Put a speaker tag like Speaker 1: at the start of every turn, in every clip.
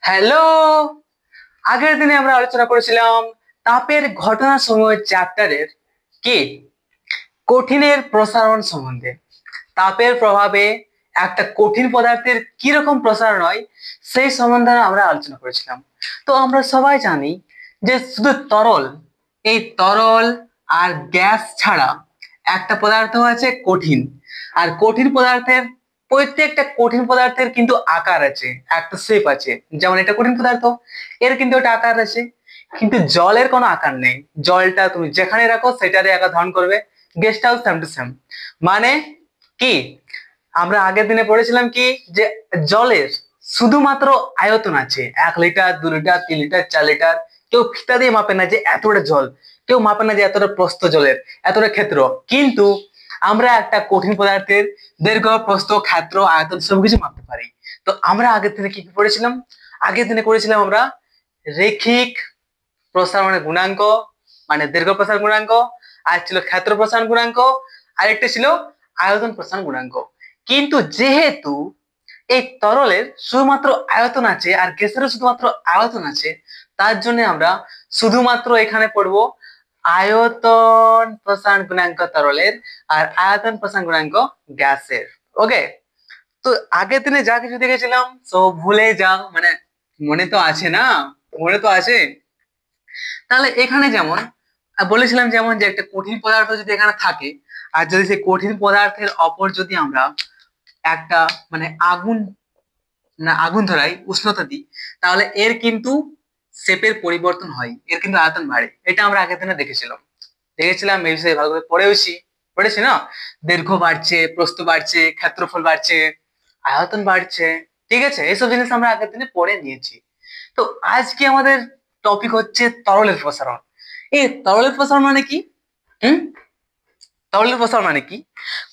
Speaker 1: Hello. আগের দিনে আমরা আলোচনা করেছিলাম তাপের ঘটনা সমূহ চ্যাপ্টারের কি কঠিনের প্রসারণ সম্বন্ধে। তাপের প্রভাবে একটা কঠিন পদার্থের কি রকম প্রসারণ হয় সেই সম্বন্ধে আমরা আলোচনা করেছিলাম। তো আমরা সবাই জানি যে শুধু তরল, এই তরল আর গ্যাস ছাড়া একটা পদার্থ আছে কঠিন। আর কঠিন পদার্থের প্রত্যেকটা কঠিন পদার্থের কিন্তু আকার আছে, একটা শেপ আছে। যেমন এটা কঠিন পদার্থ, এর কিন্তু একটা আকার আছে। কিন্তু জলের কোনো আকার নেই। জলটা তুমি যেখানে রাখো সেটারই আকার ধারণ করবে। গ্যাসটাও সেম টু সেম। মানে কি, আমরা আগের দিনে পড়েছিলাম কি যে জলের শুধুমাত্র আয়তন আছে, 1 লিটার, 2 লিটার, 3 লিটার, 4 লিটার। কেউ ফিতা দিয়ে মাপে না যে এতটা জল, কেউ মাপে না যে এতটা প্রস্থ জলের, এতটা ক্ষেত্র। কিন্তু আমরা একটা কঠিন পদার্থের দৈর্ঘ্য, প্রস্থ, ক্ষেত্র, আয়তন সবকিছু মাপতে পারি। তো আমরা আগের দিনে কি কি পড়েছিলাম? আগের দিনে করেছিলাম আমরা রৈখিক প্রসারণের গুণাঙ্ক, মানে দৈর্ঘ্য প্রসারণ গুণাঙ্ক। আর ছিল ক্ষেত্র প্রসারণ গুণাঙ্ক। আরেকটা ছিল আয়তন প্রসারণ গুণাঙ্ক। কিন্তু যেহেতু এই তরলের শুধুমাত্র আয়তন আছে আর গ্যাসেরও শুধুমাত্র আয়তন আছে, তার জন্য আমরা শুধুমাত্র এখানে পড়বো আয়তন প্রসারণ গুণাঙ্ক তরলের আর আয়তন প্রসারণ গুণাঙ্ক গ্যাসের। ওকে। তো আগের দিনে যা কিছু দেখেছিলাম সব ভুলে যাও, মানে মনে তো আছে না? মনে তো আছে। তাহলে এখানে যেমন বলেছিলাম, যেমন যে একটা কঠিন পদার্থ যদি এখানে থাকে, আর যদি সেই কঠিন পদার্থের অপর যদি আমরা একটা মানে আগুন ধরাই, উষ্ণতা দিই, তাহলে এর কিন্তু শেপের পরিবর্তন হয়, এর কিন্তু আয়তন বাড়ে। এটা আমরা আগের দিনে দেখেছিলাম এই বিষয়ে ভালো করে পড়েছি না? দৈর্ঘ্য বাড়ছে, প্রস্থ বাড়ছে, ক্ষেত্রফল বাড়ছে, আয়তন বাড়ছে। ঠিক আছে, এইসব জিনিস আমরা আগের দিনে পড়ে নিয়েছি। তো আজকে আমাদের টপিক হচ্ছে তরলের প্রসারণ। এই তরলের প্রসারণ মানে কি? হুম তরলের প্রসারণ মানে কি?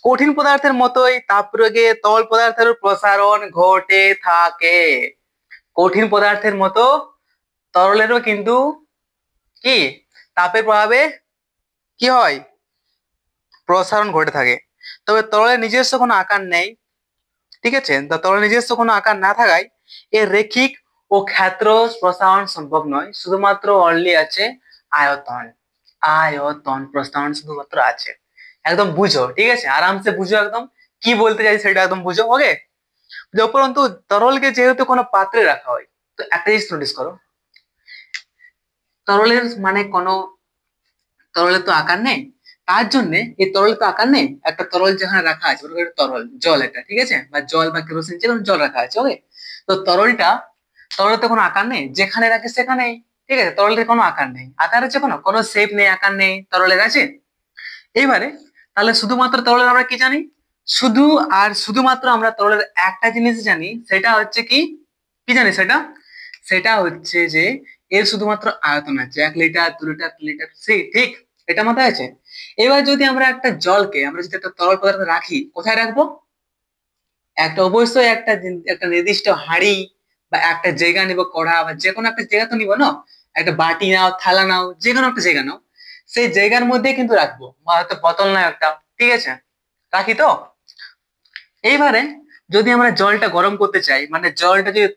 Speaker 1: কঠিন পদার্থের মতোই তাপ প্রয়োগে তরল পদার্থের প্রসারণ ঘটে থাকে। কঠিন পদার্থের মতো তরলেরও কিন্তু কি তাপের প্রভাবে কি হয়, প্রসারণ ঘটে থাকে। তবে তরলের নিজস্ব কোনো আকার নেই। ঠিক আছে, তো তরলের নিজস্ব কোনো আকার না থাকায় এর রৈখিক ও ক্ষেত্র প্রসারণ সম্ভব নয়। শুধুমাত্র অনলি আছে আয়তন। আয়তন প্রসারণ শুধুমাত্র আছে। একদম বুঝো, ঠিক আছে, আরামসে বুঝো, একদম কি বলতে চাই সেটা একদম বুঝো। ওকে। উপরন্তু তরলকে যেহেতু কোনো পাত্রে রাখা হয়, তো একটা জিনিস নোটিস করো, তরলের মানে কোনো তরলের তো আকার নেই। তার জন্য এই তরলের তো আকার নেই, একটা তরল যেখানে রাখা আছে ওটা একটা তরল জল, এটা ঠিক আছে, বা জল বা কেরোসিন যে কোনো জল রাখা আছে। ওকে। তো তরলের তো কোনো আকার নেই, যেখানে রাখে সেখানেই। ঠিক আছে, তরলের কোনো আকার নেই, আকার আছে কোনো কোনো শেপ নেই, আকার নেই, তরলের আছে। এইবারে তাহলে শুধুমাত্র তরলের আমরা কি জানি? শুধু আর শুধুমাত্র আমরা তরলের একটা জিনিস জানি, সেটা হচ্ছে কি, কি জানি সেটা? সেটা হচ্ছে যে এর শুধুমাত্র আয়তন আছে, 1 লিটার, 2 লিটার, 3 লিটার। সেই ঠিক, এটা মাথায় আছে। এবার যদি আমরা একটা জলকে, আমরা যদি একটা তরল পদার্থ রাখি, কোথায় রাখবো? একটা অবশ্যই একটা নির্দিষ্ট হাঁড়ি বা একটা জায়গা নিব, কড়া বা যে কোনো একটা জায়গা তো নিব না? একটা বাটি নাও, থালা নাও, যে কোনো একটা জায়গা নাও, সেই জায়গার মধ্যে কিন্তু রাখবো। বা হয়তো বোতল না একটা, ঠিক আছে, রাখি তো। এইবারে যদি আমরা জলটা গরম করতে চাই, মানে জলটা যদি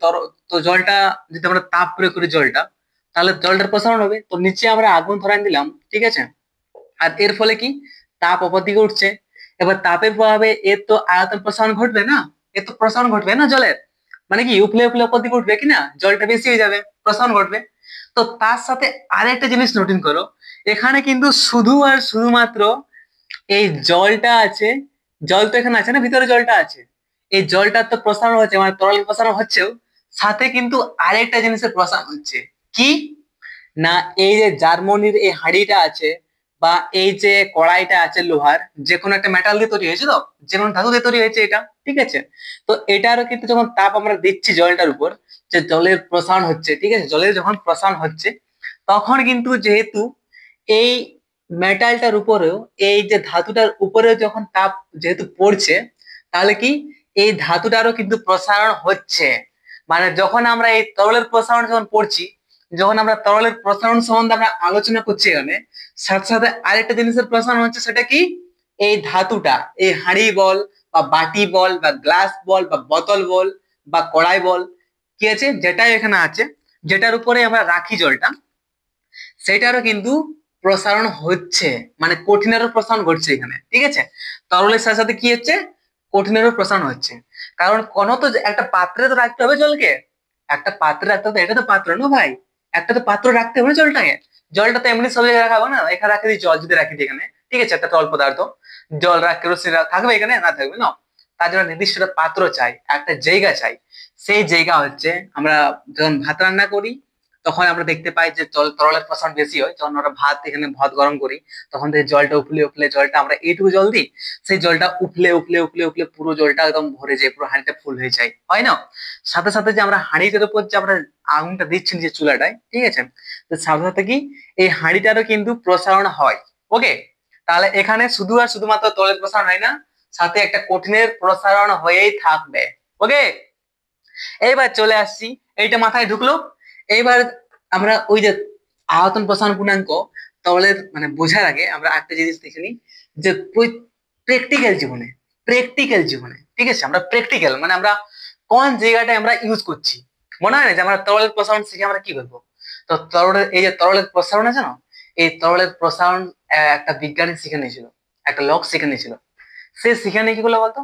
Speaker 1: তো জলটা যদি আমরা তাপ প্রয়োগ করি জলটা, তাহলে জলটার প্রসারণ হবে। তো নিচে আমরা আগুন ধরাই দিলাম, ঠিক আছে, আর এর ফলে কি তাপ অপর দিকে উঠছে। এবার তাপের প্রভাবে এর তো আয়তন প্রসারণ ঘটবে না, এর তো প্রসারণ ঘটবে না জলের। মানে কি উপলে উপলে অপর দিকে উঠবে কি না, জলটা বেশি হয়ে যাবে, প্রসারণ ঘটবে। তো তার সাথে আরেকটা জিনিস নোটিং করো, এখানে কিন্তু শুধু আর শুধুমাত্র এই জলটা আছে। জল তো এখানে আছে না, ভিতরে জলটা আছে। এই জলটার তো প্রসারণ হচ্ছে, মানে তরল প্রসারণ হচ্ছেও, সাথে কিন্তু আরেকটা জিনিসের প্রসারণ হচ্ছে। কি না, এই যে জার্মানির এই হাঁড়িটা আছে বা এই যে কড়াইটা আছে লোহার, যে কোনো একটা মেটাল দিয়ে তৈরি হয়েছে, তো যে কোনো ধাতু দিয়ে তৈরি হয়েছে এটা, ঠিক আছে। তো এটারও কিন্তু যখন তাপ আমরা দিচ্ছি জলটার উপর, যে জলের প্রসারণ হচ্ছে, ঠিক আছে, জলের যখন প্রসারণ হচ্ছে, তখন কিন্তু যেহেতু এই মেটালটার উপরেও, এই যে ধাতুটার উপরেও যখন তাপ যেহেতু পড়ছে, তাহলে কি এই ধাতুটারও কিন্তু প্রসারণ হচ্ছে। মানে যখন আমরা এই তরলের প্রসারণ যখন পড়ছি, যখন আমরা তরলের প্রসারণ সম্বন্ধে আমরা আলোচনা করছি এখানে, সাথে সাথে আরেকটা জিনিসের প্রসারণ হচ্ছে, সেটা কি এই ধাতুটা, এই হাঁড়ি বল বা বাটি বল বা গ্লাস বল বা বোতল বল বা কড়াই বল, কি আছে, যেটাই এখানে আছে, যেটার উপরে আমরা রাখি জলটা, সেটারও কিন্তু প্রসারণ হচ্ছে, মানে কঠিনেরও প্রসারণ ঘটছে এখানে, ঠিক আছে। তরলের সাথে সাথে কি হচ্ছে, কঠিনেরও প্রসারণ হচ্ছে। কারণ কোনো তো একটা পাত্রে তো রাখতে হবে জলকে, একটা পাত্রে রাখতে হবে, এটা তো পাত্র না ভাই, একটা তো পাত্র রাখতে হবে না জলটাকে। জলটা তো এমনি সব জায়গায় রাখাবো না, এখানে রাখি দিই জল, যদি রাখি দিই এখানে, ঠিক আছে, একটা তরল পদার্থ, জল রাখ, কেরোসিন থাকবে এখানে, না থাকবে না। তার জন্য নির্দিষ্ট একটা পাত্র চাই, একটা জায়গা চাই। সেই জায়গা হচ্ছে, আমরা যখন ভাত রান্না করি তখন আমরা দেখতে পাই যে জল তরলের প্রসারণ বেশি হয়, যখন আমরা ভাত এখানে ভাত গরম করি তখন থেকে জলটা উফলে উফলে, জলটা আমরা এইটুকু জল দিই, সেই জলটা উফলে উফলে উফলে উফলে পুরো জলটা একদম ভরে যায়, পুরো হাঁড়িটা ফুল হয়ে যায়, হয় না। সাথে সাথে যে আমরা হাঁড়িটার উপর যে আমরা আগুনটা দিচ্ছি যে চুলাটায়, ঠিক আছে, তো সাথে সাথে কি এই হাঁড়িটারও কিন্তু প্রসারণ হয়। ওকে, তাহলে এখানে শুধু আর শুধুমাত্র তরলের প্রসারণ হয় না, সাথে একটা কঠিনের প্রসারণ হয়েই থাকবে। ওকে, এইবার চলে আসছি, এইটা মাথায় ঢুকলো। এইবার আমরা ওই যে আয়তন প্রসারণ গুণাঙ্ক তরলের মানে বোঝার আগে আমরা একটা জিনিস দেখে নিই, যে প্র্যাকটিক্যাল জীবনে, প্র্যাকটিক্যাল জীবনে, ঠিক আছে, আমরা প্র্যাকটিক্যাল মানে আমরা কোন জায়গাটায় আমরা ইউজ করছি। মনে হয় না যে আমরা তরলের প্রসারণ শিখে আমরা কি করবো। তো তরলের এই যে তরলের প্রসারণ আছে না, এই তরলের প্রসারণ একটা বিজ্ঞানী শিখে নিয়েছিল, একটা লোক শিখে নিয়েছিল। সে শিখে নিয়ে কি করলো বলতো,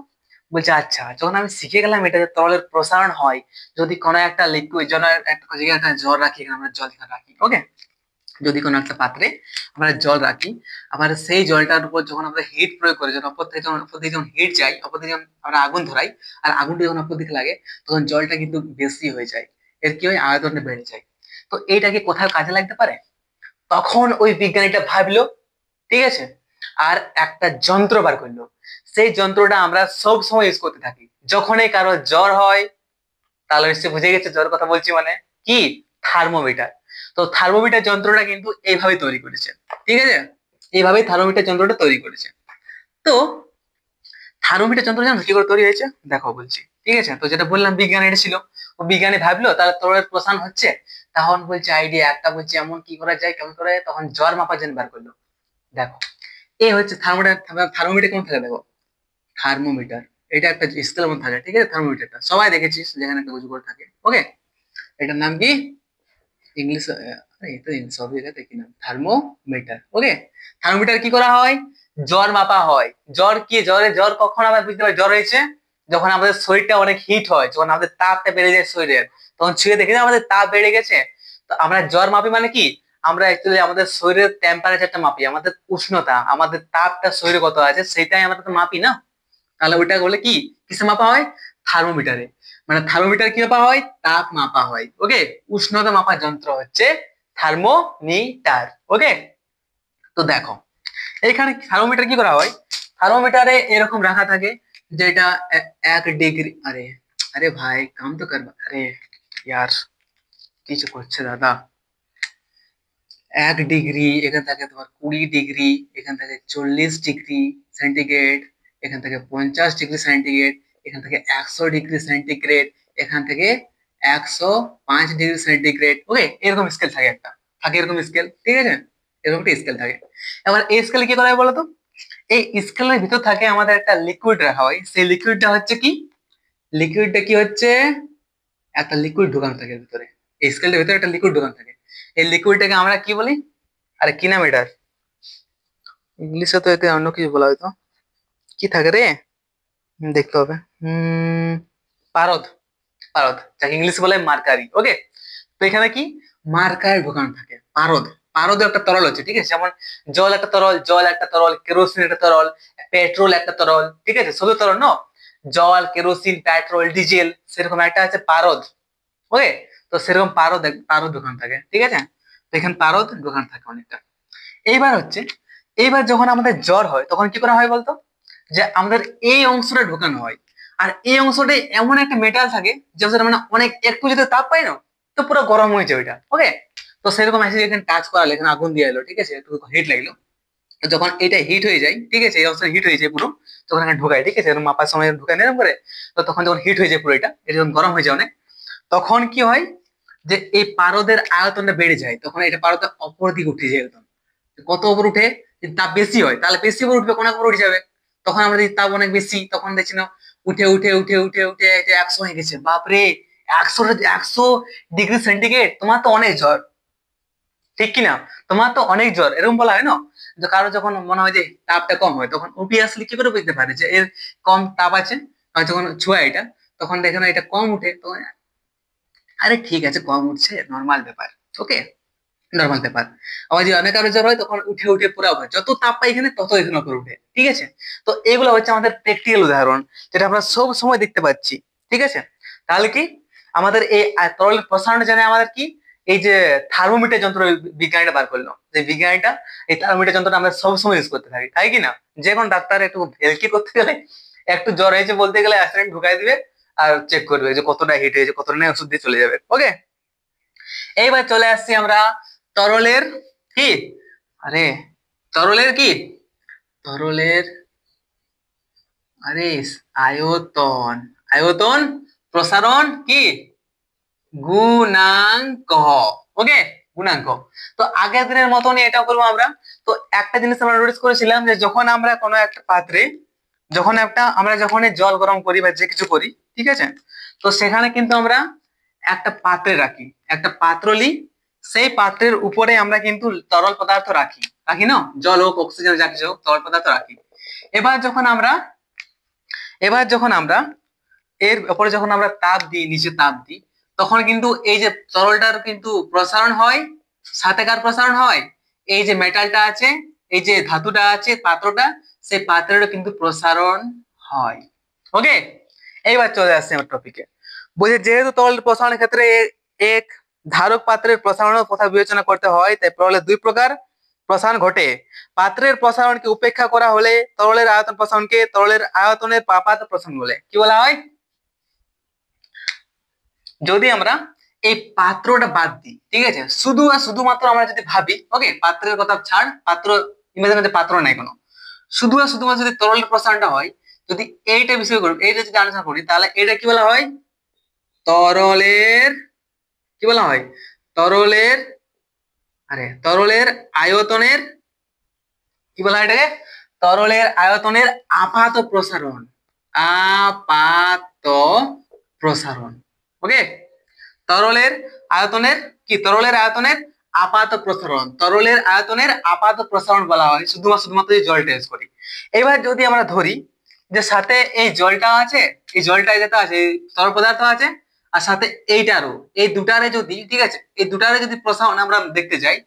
Speaker 1: বলছে আচ্ছা যখন আমি শিখে গেলাম এটা যে তরলের প্রসারণ হয়, যদি কোনো একটা লিকুইড, যেন একটা জায়গায় একটা জল রাখি, এখানে আমরা জল এখানে রাখি, ওকে, যদি কোনো একটা পাত্রে আমরা জল রাখি, আবার সেই জলটার উপর যখন আমরা হিট প্রয়োগ করি, যখন অপর দিকে যখন হিট যাই, অপর দিকে যখন আমরা আগুন ধরাই, আর আগুনটা যখন অপর দিকে লাগে, তখন জলটা কিন্তু বেশি হয়ে যায়, এর কি হয়, আয়তনটা বেড়ে যায়। তো এইটাকে কোথাও কাজে লাগতে পারে, তখন ওই বিজ্ঞানীটা ভাবলো, ঠিক আছে, আর একটা যন্ত্র বার করলো। সেই যন্ত্রটা আমরা সব সময় ইউজ করতে থাকি, যখনই কারো জ্বর হয়, তাহলে নিশ্চয়ই বুঝে গেছে জ্বর কথা বলছি মানে কি, থার্মোমিটার। তো থার্মোমিটার যন্ত্রটা কিন্তু এইভাবে তৈরি করেছে, ঠিক আছে, এইভাবেই থার্মোমিটার যন্ত্রটা তৈরি করেছে। তো থার্মোমিটার যন্ত্র জানো কি করে তৈরি হয়েছে, দেখো বলছি, ঠিক আছে। তো যেটা বললাম বিজ্ঞানী এটা ছিল, ও বিজ্ঞানী ভাবলো তাহলে তরলের প্রসারণ হচ্ছে, তখন বলছে আইডিয়া একটা, বলছে এমন কি করা যায়, কেমন করে, তখন জ্বর মাপার জন্য বার করলো। দেখো, এই হচ্ছে থার্মোমিটার। থার্মোমিটার কেমন থাকে দেখো, থার্মোমিটার এটা একটা স্কেলের মধ্যে থাকে, ঠিক আছে, থার্মোমিটারটা সবাই দেখেছিস যেখানে একটা উঁচু করে থাকে। ওকে, এটার নাম কি, ইংলিশ, এটা সব জায়গায় দেখি নাম থার্মোমিটার। ওকে, থার্মোমিটার কি করা হয়, জ্বর মাপা হয়। জ্বর কি, জ্বর কখন আমরা বুঝতে পারি জ্বর হয়েছে, যখন আমাদের শরীরটা অনেক হিট হয়, যখন আমাদের তাপটা বেড়ে যায় শরীরের, তখন ছুঁয়ে দেখি যে আমাদের তাপ বেড়ে গেছে। তো আমরা জ্বর মাপি মানে কি, আমরা অ্যাকচুয়ালি আমাদের শরীরের টেম্পারেচারটা মাপি, আমাদের উষ্ণতা, আমাদের তাপটা শরীরে কত আছে সেটাই আমরা তো মাপি না। তাহলে ওইটা বলে কি, কিসে মাপা হয়, থার্মোমিটারে। মানে থার্মোমিটার কি মাপা হয়, তাপ মাপা হয়। ওকে, উষ্ণতা মাপার যন্ত্র হচ্ছে থার্মোমিটার। ওকে, তো দেখো এখানে থার্মোমিটার কি করা হয়, থার্মোমিটারে এরকম রাখা থাকে, যেটা 1 ডিগ্রি, আরে আরে ভাই কাম তো করবা, আরে ইয়ার কিছু করছে দাদা, 1 ডিগ্রি, এখান থেকে তোমার 20 ডিগ্রি, এখান থেকে 40 ডিগ্রি সেন্টিগ্রেড, এখান থেকে 50 ডিগ্রি সেন্টিগ্রেড, এখান থেকে 100 ডিগ্রি সেন্টিগ্রেড, এখান থেকে 105 ডিগ্রি সেন্টিগ্রেড। ওকে, এরকম স্কেল থাকে, একটা থাকে এরকম স্কেল, ঠিক আছে, এরকম একটা স্কেল থাকে। এবার এই স্কেল কি করা হয় বলতো, এই স্কেলের ভিতর থাকে আমাদের একটা লিকুইড রাখা হয়, সেই লিকুইডটা হচ্ছে কি, লিকুইডটা কি হচ্ছে, একটা লিকুইড ঢোকানো থাকে এর ভিতরে, এই স্কেলটার ভিতরে একটা লিকুইড ঢোকানো থাকে। এই লিকুইডটাকে আমরা কি বলি, আরে কি নাম এটার, ইংলিশে তো এতে অন্য কিছু বলা হয়তো, কি থাকে রে, দেখতে হবে, পারদ, পারদ, যাকে ইংলিশে বলে মার্কারি। ওকে, তো এখানে কি, মার্কার ঢোকানো থাকে, পারদ। পারদ একটা তরল হচ্ছে, ঠিক আছে, যেমন জল একটা তরল, জল একটা তরল, কেরোসিন একটা তরল, পেট্রোল একটা তরল, ঠিক আছে, শুধু তরল ন, জল, কেরোসিন, পেট্রোল, ডিজেল, সেরকম একটা আছে পারদ। ওকে, তো সেরকম পারদ, পারদ দোকান থাকে, ঠিক আছে, তো এখানে পারদ দোকান থাকে অনেকটা। এইবার হচ্ছে, এইবার যখন আমাদের জ্বর হয় তখন কি করা হয় বলতো, যে আমাদের এই অংশটা ঢোকানো হয়, আর এই অংশটা এমন একটা মেটাল থাকে যে মানে অনেক একটু যদি তাপ পাই না, তো পুরো গরম হয়ে যায় ওইটা। ওকে, তো সেরকম আছে, এখানে টাচ করালে এখানে আগুন দিয়ে এলো, ঠিক আছে, একটু হিট লাগলো, তো যখন এটা হিট হয়ে যায়, ঠিক আছে, এই অবস্থা হিট হয়ে যায় পুরো, যখন এখানে ঢোকায়, ঠিক আছে, এরকম মাপার সময় ঢুকায় এরকম করে, তো তখন যখন হিট হয়ে যায় পুরো, এটা যখন গরম হয়ে যায় অনেক, তখন কি হয়, যে এই পারদের আয়তনটা বেড়ে যায়, তখন এটা পারদের অপর দিকে উঠে যায় একদম। কত উপর উঠে, যদি তাপ বেশি হয় তাহলে বেশি উপর উঠবে, অনেক উপর উঠে যাবে। তখন আমরা যদি তাপ অনেক বেশি, তখন দেখছি না উঠে উঠে উঠে উঠে উঠে এটা 100 হয়ে গেছে, বাপরে 100 ডিগ্রি সেন্টিগ্রেড, তোমার তো অনেক জ্বর, ঠিক কিনা? তোমার তো অনেক জ্বর, এরকম বলা হয় না? যে কারো যখন মনে হয় যে তাপটা কম হয়, তখন অবভিয়াসলি কি করে বুঝতে পারে যে এর কম তাপ আছে? আর যখন ছোঁয়া এটা, তখন দেখে না এটা কম উঠে, তো আরে ঠিক আছে, কম উঠছে, নর্মাল ব্যাপার। ওকে, নর্মাল ব্যাপার। আবার যদি অনেক আরো জ্বর হয়, তখন উঠে উঠে পুরো উপরে, যত তাপ পাই এখানে তত এখানে উপরে উঠে, ঠিক আছে? তো এগুলো হচ্ছে আমাদের প্র্যাকটিক্যাল উদাহরণ, যেটা আমরা সব সময় দেখতে পাচ্ছি, ঠিক আছে? তাহলে কি আমাদের এই তরলের প্রসারণ জানে আমাদের কি, এই যে থার্মোমিটার যন্ত্র বিজ্ঞানীটা বার করলো, যে বিজ্ঞানীটা এই থার্মোমিটার যন্ত্রটা আমরা সবসময় ইউজ করতে থাকি, তাই কি না? যে কোনো ডাক্তার একটু ভেলকি করতে গেলে, একটু জ্বর হয়েছে বলতে গেলে অ্যাসিড ঢুকাই দিবে, আর চেক করবে যে কতটা হিট হয়েছে, কতটা নেই, ওষুধ দিয়ে চলে যাবে। ওকে, এইবার চলে আসছি আমরা তরলের কি, আরে তরলের কি, তরলের, আরে আয়তন, আয়তন প্রসারণ কি গুণাঙ্ক। ওকে, গুণাঙ্ক। তো আগের দিনের মতনই এটা করবো আমরা। তো একটা জিনিস আমরা নোটিস করেছিলাম যে যখন আমরা কোনো একটা পাত্রে, যখন জল গরম করি বা যে কিছু করি, ঠিক আছে, তো সেখানে কিন্তু আমরা একটা পাত্রে রাখি, একটা পাত্র নিই, সেই পাত্রের উপরে আমরা কিন্তু তরল পদার্থ রাখি, রাখি না? জল হোক, অক্সিজেন, যা কিছু হোক, তরল পদার্থ রাখি। এবার যখন আমরা এবার যখন আমরা এর উপরে যখন আমরা তাপ দিই, নিচে তাপ দিই, তখন কিন্তু এই যে তরলটার কিন্তু প্রসারণ হয়, সাথে কার প্রসারণ হয়, এই যে মেটালটা আছে, এই যে ধাতুটা আছে, পাত্রটা, সেই পাত্রেরও কিন্তু প্রসারণ হয়। ওকে, এইবার চলে আসছে আমার টপিকে। বলছে যেহেতু তরলের প্রসারণের ক্ষেত্রে এক ধারক পাত্রের প্রসারণের কথা বিবেচনা করতে হয়, তাই তরলের দুই প্রকার প্রসারণ ঘটে। পাত্রের প্রসারণকে উপেক্ষা করা হলে তরলের আয়তন প্রসারণকে তরলের আয়তনের আপাত প্রসারণ বলে। কি বলা হয়? যদি আমরা এই পাত্রটা বাদ দিই, ঠিক আছে, শুধু আর শুধুমাত্র আমরা যদি ভাবি, ওকে, পাত্রের কথা ছাড়, পাত্র ইমাজিন পাত্র নাই কোনো, শুধু আর শুধুমাত্র যদি তরলের প্রসারণটা হয়, যদি এইটা বিষয় করি, এইটা যদি আলোচনা করি, তাহলে এটা কি বলা হয়? তরলের, কি বলা হয়? তরলের, তরলের আয়তনের, কি বলা হয় এটাকে? তরলের আয়তনের আপাত প্রসারণ, আপাত প্রসারণ। ওকে, তরলের আয়তনের কি, তরলের আয়তনের আপাত প্রসারণ, তরলের আয়তনের আপাত প্রসারণ বলা হয় শুধুমাত্র এই জলটা ইউজ করি। এবার যদি আমরা ধরি যে সাথে এই জলটা আছে, এই জলটা যেটা আছে, এই তরল পদার্থ আছে, আর সাথে এইটারও, এই দুটারে যদি, ঠিক আছে, এই দুটারে যদি প্রসারণ আমরা দেখতে যাই,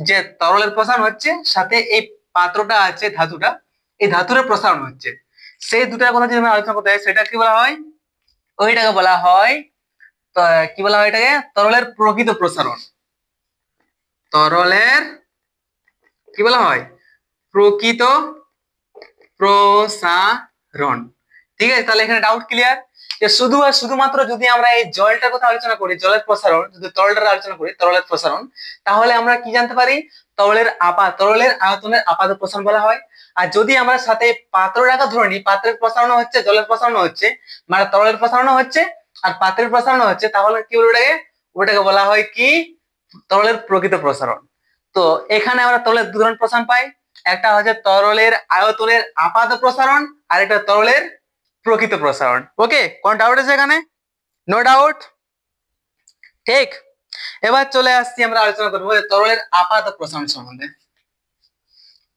Speaker 1: যে তরলের প্রসারণ হচ্ছে, সাথে এই পাত্রটা আছে, ধাতুটা, এই ধাতুর প্রসারণ হচ্ছে, সেই দুটার কথা যদি আমরা আলোচনা করতে হয়, সেটা কি বলা হয়? ওইটাকে বলা হয়, তো কি বলা হয় এটাকে? তরলের প্রকৃত প্রসারণ। তরলের কি বলা হয়? প্রকৃত প্রসারণ। ঠিক আছে, তাহলে এখানে ডাউট ক্লিয়ার, যে শুধু আর শুধুমাত্র যদি আমরা এই জলটার কথা আলোচনা করি, জলের প্রসারণ, যদি তরলটার আলোচনা করি, তরলের প্রসারণ, তাহলে আমরা কি জানতে পারি? তরলের আয়তনের আপাত প্রসারণ বলা হয়। আর যদি আমরা সাথে পাত্রটাকে ধরে নিই, পাত্রের প্রসারণ হচ্ছে, জলের প্রসারণ হচ্ছে, মানে তরলের প্রসারণ হচ্ছে আর পাত্রের প্রসারণ হচ্ছে, তাহলে কি বলে ওটাকে? ওটাকে বলা হয় কি? তরলের প্রকৃত প্রসারণ। তো এখানে আমরা তরলের দু ধরনের প্রসারণ পাই, একটা হচ্ছে তরলের আয়তনের আপাত প্রসারণ, আর একটা তরলের প্রকৃত প্রসারণ। ওকে, কোন ডাউট আছে এখানে? নো ডাউট, ঠিক। এবার চলে আসছি, আমরা আলোচনা করবো তরলের আপাত প্রসারণ সম্বন্ধে।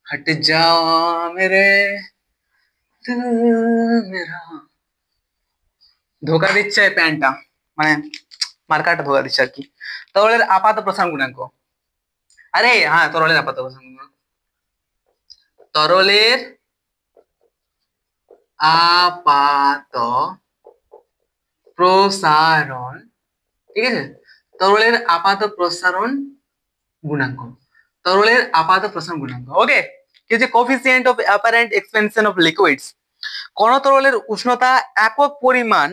Speaker 1: হট যাও মেরে দিল মেরা, ধোকা দিচ্ছে প্যান্টটা, মানে মার্কারটা ধোকা দিচ্ছে আর কি। তরলের আপাত প্রসারণ গুণাঙ্ক, আরে হ্যাঁ, তরলের আপাত প্রসারণ গুণাঙ্ক, তরলের আপাত প্রসারণ, ঠিক আছে, তরলের আপাত প্রসারণ গুণাঙ্ক, তরলের আপাত প্রসারণ গুণাঙ্ক। ওকে, কি হচ্ছে? Coefficient of apparent expansion of liquids. কোন তরলের উষ্ণতা একক পরিমাণ,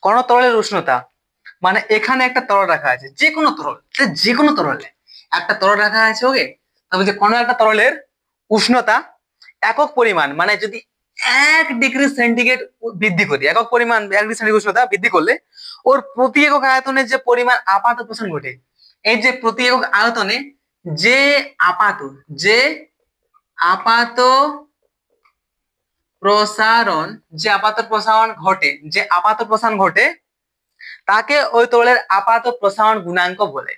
Speaker 1: কোন তরলের উষ্ণতা, মানে এখানে একটা তরল রাখা আছে, যে কোনো তরল, যে কোনো তরলে একটা তরল রাখা আছে। ওকে, তবে যে কোনো একটা তরলের উষ্ণতা একক পরিমাণ, মানে যদি 1 ডিগ্রি সেন্টিগ্রেড বৃদ্ধি করি, একক পরিমাণ 1 ডিগ্রি সেন্টিগ্রেড উষ্ণতা বৃদ্ধি করলে ওর প্রতি একক আয়তনে যে পরিমাণ আপাত প্রসারণ ঘটে, এই যে প্রতি একক আয়তনে যে আপাত, যে আপাত প্রসারণ, যে আপাত প্রসারণ ঘটে, যে আপাত প্রসারণ ঘটে, তাকে ওই তরলের আপাত প্রসারণ গুণাঙ্ক বলে।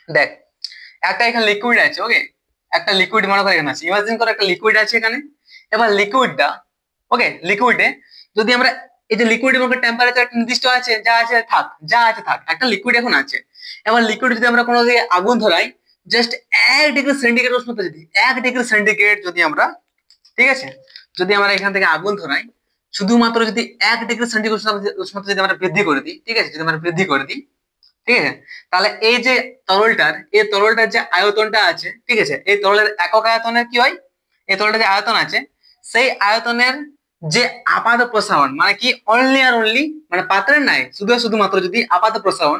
Speaker 1: দেখ, একটা এখানে লিকুইড আছে, ওকে, একটা লিকুইড মনে করে এখানে আছে, ইমাজিন করো একটা লিকুইড আছে এখানে। এবার লিকুইডটা, ওকে, লিকুইডে যদি আমরা এই যে লিকুইডের মধ্যে টেম্পারেচার একটা নির্দিষ্ট আছে, যা আছে থাক, যা আছে থাক, একটা লিকুইড এখন আছে। এবার লিকুইড যদি আমরা কোনো দিকে আগুন ধরাই, জাস্ট 1 ডিগ্রি সেন্টিগ্রেড উষ্ণতা, যদি 1 ডিগ্রি সেন্টিগ্রেড যদি আমরা, ঠিক আছে, যদি আমরা এখান থেকে আগুন ধরাই, শুধুমাত্র যদি 1 ডিগ্রি সেন্টিগ্রেড উষ্ণতা যদি আমরা বৃদ্ধি করে দিই, ঠিক আছে, যদি আমরা বৃদ্ধি করে দিই, ঠিক আছে, তাহলে এই যে তরলটার যে আয়তনটা আছে, ঠিক আছে, এই তরলের একক আয়তনের কি হয়, এই তরলটার যে আয়তন আছে, সেই আয়তনের যে আপাত প্রসারণ, মানে কি অনলি আর অনলি, মানে পাত্রের নাই, শুধুমাত্র যদি আপাত প্রসারণ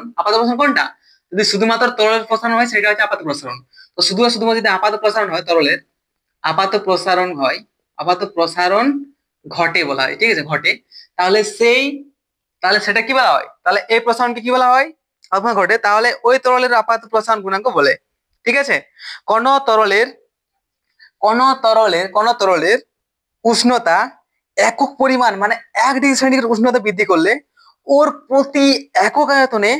Speaker 1: কোনটা, যদি শুধুমাত্র তরলের প্রসারণ হয় সেটা হচ্ছে আপাত প্রসারণ। তো শুধুমাত্র যদি আপাত প্রসারণ হয় তরলের, আপাত প্রসারণ হয়, আপাত প্রসারণ ঘটে বলা হয়, ঠিক আছে, ঘটে, তাহলে তাহলে সেটা কি বলা হয়, তাহলে এই প্রসারণকে কি বলা হয়, আপাত ঘটে, তাহলে ওই তরলের আপাত প্রসারণ গুণাঙ্ক বলে। ঠিক আছে, কোন তরলের উষ্ণতা একক পরিমাণ, মানে 1 ডিগ্রি সেন্টিগ্রেড উষ্ণতা বৃদ্ধি করলে ওর প্রতি একক আয়তনে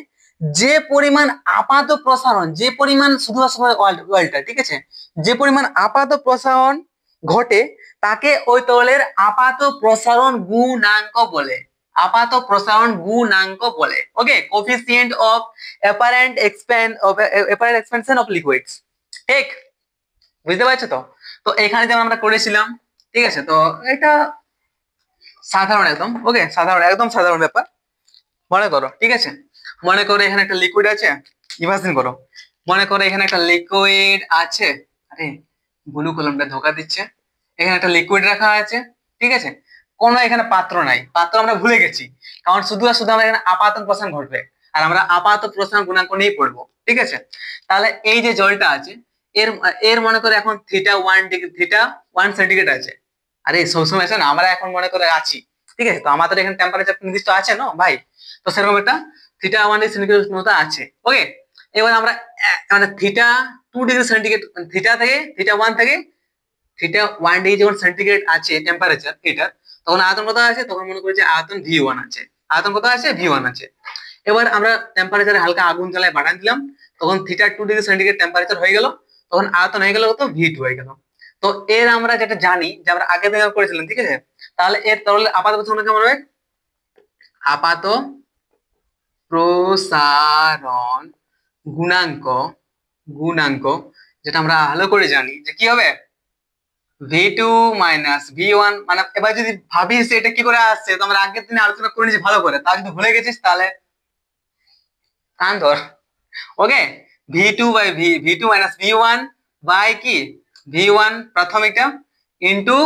Speaker 1: যে পরিমাণ আপাত প্রসারণ, যে পরিমাণ ওয়ালটা, ঠিক আছে, যে পরিমাণ আপাত প্রসারণ ঘটে তাকে ওই তরলের আপাত প্রসারণ গুণাঙ্ক বলে। আপাত প্রসারণ গুণাঙ্ক বলে, okay, coefficient of apparent expansion of liquids. ঠিক, বুঝতে পারছো তো? তো এখানে যেমন আমরা করেছিলাম, ঠিক আছে, তো এটা সাধারণ একদম, ওকে, একদম সাধারণ ব্যাপার। মনে করো, ঠিক আছে, মনে করো এখানে একটা লিকুইড আছে, ইমাজিন করো, মনে করো এখানে একটা লিকুইড আছে, আরে ব্লু কলমটা ধোকা দিচ্ছে, এখানে একটা লিকুইড রাখা আছে, ঠিক আছে, কোনো এখানে পাত্র নাই, পাত্র আমরা ভুলে গেছি, কারণ শুধু আমরা এখানে আপাত প্রসারণ ঘটবে, আর আমরা আপাত প্রসারণ গুণাঙ্ক নিয়ে পড়বো, ঠিক আছে। তাহলে এই যে জলটা আছে, এর এর মনে করে এখন θ1 সেন্টিগ্রেড আছে। আরে সবসময় আছে না, আমরা এখন মনে করে আছি, ঠিক আছে, তো আমাদের এখানে টেম্পারেচার নির্দিষ্ট আছে না ভাই, তো সেরকম একটা θ1 ডিগ্রি সেন্টিগ্রেড উষ্ণতা আছে, ওকে। এবার আমরা মানে θ2 ডিগ্রি সেন্টিগ্রেড, θ1 থেকে θ1 ডিগ্রি যখন সেন্টিগ্রেড আছে টেম্পারেচার এটা, তখন আয়তন কত আছে, তখন মনে করি যে আয়তন V1 আছে, আয়তন কত আছে, V1 আছে। এবার আমরা টেম্পারেচারে হালকা আগুন জ্বালায় বাড়ান দিলাম, তখন θ2 ডিগ্রি সেন্টিগ্রেড টেম্পারেচার হয়ে গেল, তখন আয়তন হয়ে গেল কত, V2 হয়ে গেল। তো এর আমরা যেটা জানি, যে আমরা আগে থেকে করেছিলাম, ঠিক আছে, তাহলে এর তরলের আপাত প্রসারণ কেমন হবে, আপাত প্রসারণ গুণাঙ্ক, যেটা আমরা ভালো করে জানি যে কি হবে, V2 মাইনাস V1, মানে এবার যদি ভাবিস এটা কি করে আসছে, তো আমরা আগের দিনে আলোচনা করে নিয়েছি ভালো করে, তা যদি ভুলে গেছিস তাহলে কান ধর, ওকে, V2 মাইনাস V1 বাই কি, V1 প্রথম এটা ইন্টু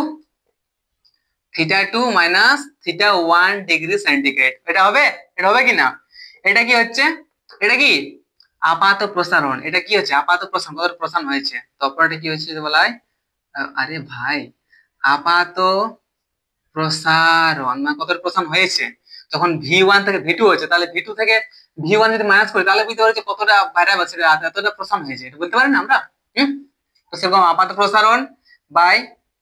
Speaker 1: θ2 মাইনাস θ1 ডিগ্রি সেন্টিগ্রেড, এটা হবে, কি না, এটা কি হচ্ছে, এটা কি আপাত প্রসারণ, এটা কি হচ্ছে আপাত প্রসারণ, কত প্রসারণ হয়েছে, তারপর এটা কি হচ্ছে বলা হয়, আরে ভাই, আপাত প্রসারণ মানে কত প্রসারণ হয়েছে, যখন V1 থেকে V2 হয়েছে, তাহলে V2 থেকে V1 যদি মাইনাস করি, তাহলে বুঝতে পারছি কতটা বাইরে আছে, এতটা প্রসারণ হয়েছে, এটা বলতে পারি না আমরা। তো সেরকম আপাত প্রসারণ বাই,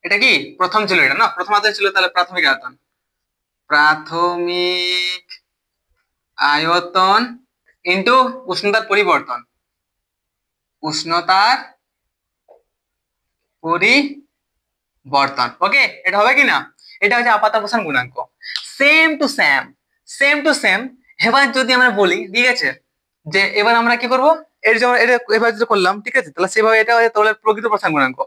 Speaker 1: এটা কি প্রথম ছিল, এটা না প্রথম আয়তন ছিল, তাহলে প্রাথমিক আয়তন ইন্টু উষ্ণতার পরিবর্তন, ওকে, এটা হবে কি না, এটা হচ্ছে আপাত প্রসারণ গুণাঙ্ক। সেম টু সেম এবার যদি আমরা বলি, ঠিক আছে, যে এবার আমরা কি করব, এর যেমন এটা এবার যেটা করলাম, ঠিক আছে, তাহলে সেভাবে এটা হচ্ছে তরলের প্রকৃত প্রসারণ গুণাঙ্ক।